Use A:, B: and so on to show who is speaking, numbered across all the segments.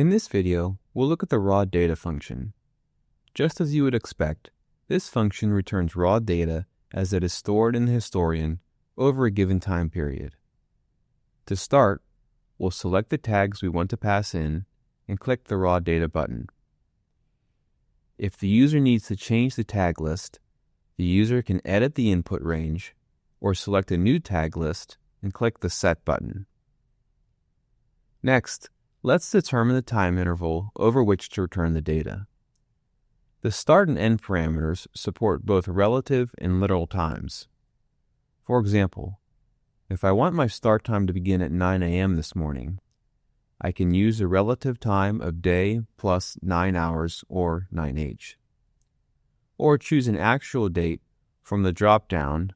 A: In this video, we'll look at the raw data function. Just as you would expect, this function returns raw data as it is stored in the historian over a given time period. To start, we'll select the tags we want to pass in and click the Raw Data button. If the user needs to change the tag list, the user can edit the input range or select a new tag list and click the Set button. Next, let's determine the time interval over which to return the data. The start and end parameters support both relative and literal times. For example, if I want my start time to begin at 9 a.m. this morning, I can use the relative time of day plus 9 hours or 9h. Or choose an actual date from the drop-down,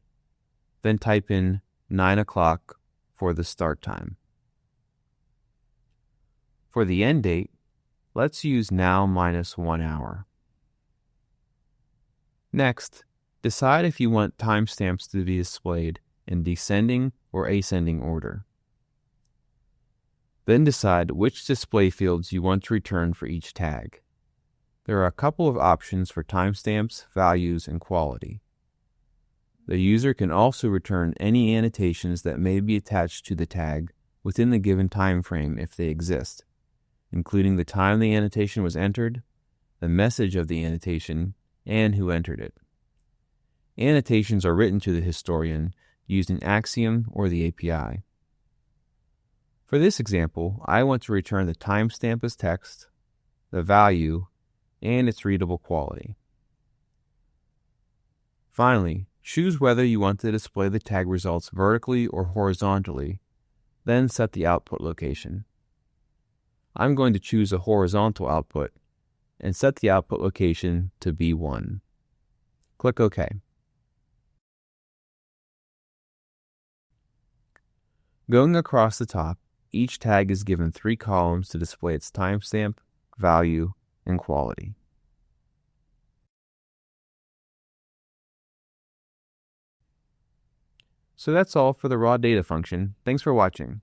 A: then type in 9 o'clock for the start time. For the end date, let's use now minus 1 hour. Next, decide if you want timestamps to be displayed in descending or ascending order. Then decide which display fields you want to return for each tag. There are a couple of options for timestamps, values, and quality. The user can also return any annotations that may be attached to the tag within the given time frame if they exist, including the time the annotation was entered, the message of the annotation, and who entered it. Annotations are written to the historian using Axiom or the API. For this example, I want to return the timestamp as text, the value, and its readable quality. Finally, choose whether you want to display the tag results vertically or horizontally, then set the output location. I'm going to choose a horizontal output and set the output location to B1. Click OK. Going across the top, each tag is given 3 columns to display its timestamp, value, and quality. So that's all for the raw data function. Thanks for watching.